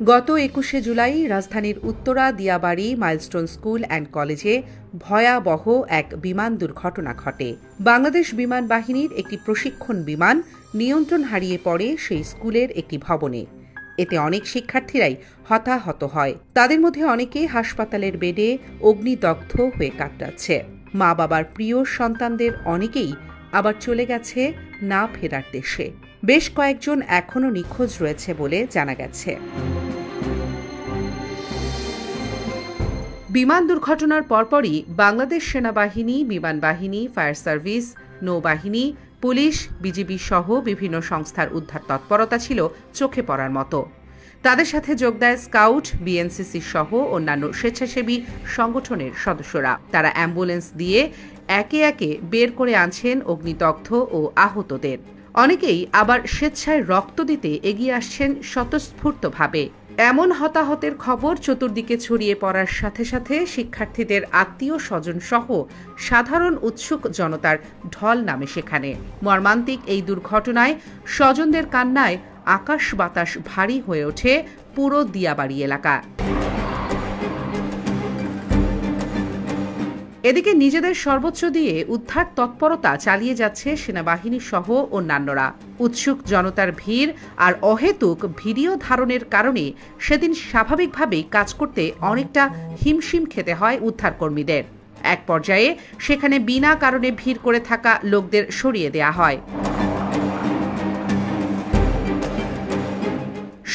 গত ২১শে জুলাই রাজধানীর Uttara Diabari milestone school and কলেজে ভয়াবহ এক বিমান দুর্ঘটনা ঘটে। বাংলাদেশ বিমান বাহিনীর একটি প্রশিক্ষণ বিমান নিয়ন্ত্রণ হারিয়ে পড়ে সেই স্কুলের একটি ভবনে। এতে অনেক শিক্ষার্থীরাই হতাহত হয়। তাদের মধ্যে অনেকে হাসপাতালের বেডে অগ্নিদগ্ধ হয়ে কাটাচ্ছে। মা বাবার প্রিয় সন্তানদের অনেকেই আবার চলে গেছে না ফেরার দেশে। বেশ কয়েকজন এখনও নিখোঁজ রয়েছে বলে জানা গেছে। বিমান দুর্ঘটনার পরপরই বাংলাদেশ সেনাবাহিনী, বিমান বাহিনী, ফায়ার সার্ভিস, নৌবাহিনী, পুলিশ, বিজিবি সহ বিভিন্ন সংস্থার উদ্ধার তৎপরতা ছিল চোখে পড়ার মতো। তাদের সাথে যোগ দেয় স্কাউট, বিএনসিসি সহ অন্যান্য স্বেচ্ছাসেবী সংগঠনের সদস্যরা। তারা অ্যাম্বুলেন্স দিয়ে একে একে বের করে আনছেন অগ্নিদগ্ধ ও আহতদের। অনেকেই আবার স্বেচ্ছায় রক্ত দিতে এগিয়ে আসছেন স্বতঃস্ফূর্তভাবে। এমন হতাহতের খবর চতুর্দিকে ছড়িয়ে পড়ার সাথে সাথে শিক্ষার্থীদের আত্মীয় স্বজন সহ সাধারণ উৎসুক জনতার ঢল নামে সেখানে। মর্মান্তিক এই দুর্ঘটনায় স্বজনদের কান্নায় আকাশ বাতাস ভারী হয়ে ওঠে পুরো দিয়াবাড়ি এলাকা। এদিকে নিজেদের সর্বোচ্চ দিয়ে উদ্ধার তৎপরতা চালিয়ে যাচ্ছে সেনাবাহিনী সহ অন্যান্যরা। উৎসুক জনতার ভিড় আর অহেতুক ভিডিও ধারণের কারণে সেদিন স্বাভাবিকভাবেই কাজ করতে অনেকটা হিমশিম খেতে হয় উদ্ধারকর্মীদের। এক পর্যায়ে সেখানে বিনা কারণে ভিড় করে থাকা লোকদের সরিয়ে দেয়া হয়।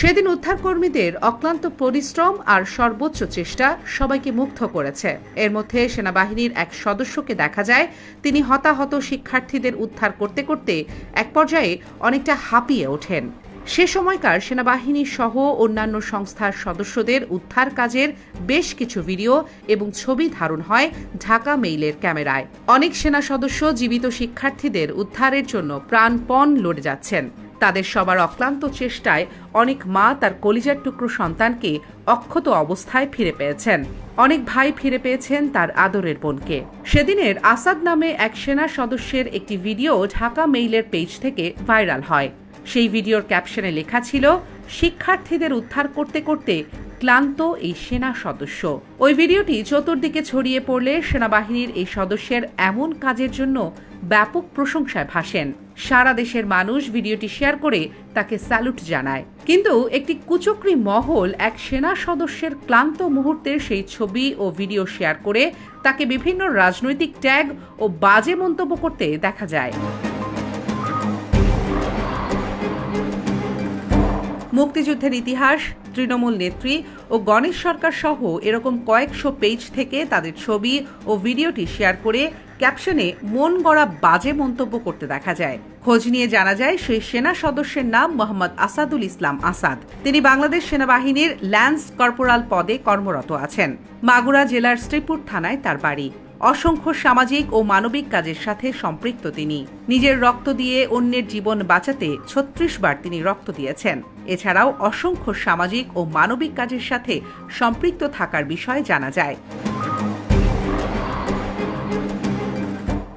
সেদিন উদ্ধারকর্মীদের অক্লান্ত পরিশ্রম আর সর্বোচ্চ চেষ্টা সবাইকে মুগ্ধ করেছে। এর মধ্যে সেনাবাহিনীর এক সদস্যকে দেখা যায় তিনি হতাহত শিক্ষার্থীদের উদ্ধার করতে করতে এক পর্যায়ে অনেকটা হাঁপিয়ে ওঠেন। সে সময়কার সেনাবাহিনী সহ অন্যান্য সংস্থার সদস্যদের উদ্ধার কাজের বেশ কিছু ভিডিও এবং ছবি ধারণ হয় ঢাকা মেইলের ক্যামেরায়। অনেক সেনা সদস্য জীবিত শিক্ষার্থীদের উদ্ধারের জন্য প্রাণপণ লড়ে যাচ্ছেন। তাদের সবার অক্লান্ত চেষ্টায় অনেক মা তার কলিজার টুকরো সন্তানকে অক্ষত অবস্থায় ফিরে পেয়েছেন। অনেক ভাই ফিরে পেয়েছেন তার আদরের বোনকে। সেদিনের আসাদ নামে এক সেনা সদস্যের একটি ভিডিও ঢাকা মেইলের পেজ থেকে ভাইরাল হয়। সেই ভিডিওর ক্যাপশনে লেখা ছিল, শিক্ষার্থীদের উদ্ধার করতে করতে ক্লান্ত এই সেনা সদস্য। ওই ভিডিওটি চতুর্দিকে ছড়িয়ে পড়লে সেনাবাহিনীর এই সদস্যের এমন কাজের জন্য ব্যাপক প্রশংসায় ভাসেন। সারা দেশের মানুষ ভিডিওটি শেয়ার করে তাকে স্যালুট জানায়। কিন্তু একটি কুচক্রী মহল এক সেনা সদস্যের ক্লান্ত মুহূর্তের সেই ছবি ও ভিডিও শেয়ার করে তাকে বিভিন্ন রাজনৈতিক ট্যাগ ও বাজে মন্তব্য করতে দেখা যায়। মুক্তিযুদ্ধের ইতিহাস, তৃণমূল নেত্রী ও গণেশ সরকার সহ এরকম কয়েকশো পেজ থেকে তাদের ছবি ও ভিডিওটি শেয়ার করে ক্যাপশনে মন গড়া বাজে মন্তব্য করতে দেখা যায়। খোঁজ নিয়ে জানা যায় সেই সেনা সদস্যের নাম মোহাম্মদ আসাদুল ইসলাম আসাদ। তিনি বাংলাদেশ সেনাবাহিনীর ল্যান্স কর্পোরাল পদে কর্মরত আছেন। মাগুরা জেলার শ্রীপুর থানায় তার বাড়ি। অসংখ্য সামাজিক ও মানবিক কাজের সাথে সম্পৃক্ত তিনি। নিজের রক্ত দিয়ে অন্যের জীবন বাঁচাতে ৩৬ বার তিনি রক্ত দিয়েছেন। এছাড়াও অসংখ্য সামাজিক ও মানবিক কাজের সাথে সম্পৃক্ত থাকার বিষয়ে জানা যায়।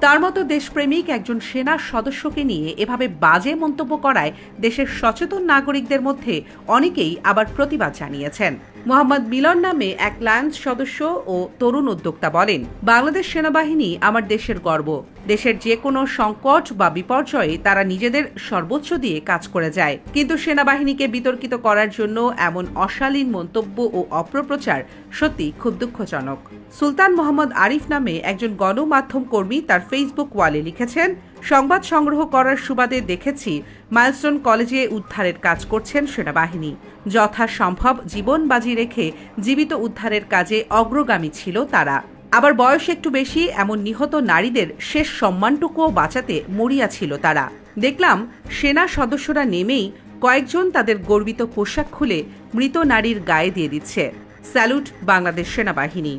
তার মতো দেশপ্রেমিক একজন সেনা সদস্যকে নিয়ে এভাবে বাজে মন্তব্য করায় দেশের সচেতন নাগরিকদের মধ্যে অনেকেই আবার প্রতিবাদ জানিয়েছেন। মোহাম্মদ মিলন নামে এক লায়ন্স সদস্য ও তরুণ উদ্যোক্তা বলেন, বাংলাদেশ সেনাবাহিনী আমার দেশের গর্ব। দেশের যে কোনো সংকট বা বিপর্যয়ে তারা নিজেদের সর্বোচ্চ দিয়ে কাজ করে যায়। কিন্তু সেনাবাহিনীকে বিতর্কিত করার জন্য এমন অশালীন মন্তব্য ও অপপ্রচার সত্যি খুব দুঃখজনক। সুলতান মোহাম্মদ আরিফ নামে একজন গণমাধ্যম কর্মী তার ফেসবুক ওয়ালে লিখেছেন, সংবাদ সংগ্রহ করার সুবাদে দেখেছি মাইলস্টোন কলেজে উদ্ধারের কাজ করছেন সেনাবাহিনী। যথাসম্ভব জীবন বাজি রেখে জীবিত উদ্ধারের কাজে অগ্রগামী ছিল তারা। আবার বয়স একটু বেশি এমন নিহত নারীদের শেষ সম্মানটুকুও বাঁচাতে মরিয়া ছিল তারা। দেখলাম সেনা সদস্যরা নেমেই কয়েকজন তাদের গর্বিত পোশাক খুলে মৃত নারীর গায়ে দিয়ে দিচ্ছে। স্যালুট বাংলাদেশ সেনাবাহিনী।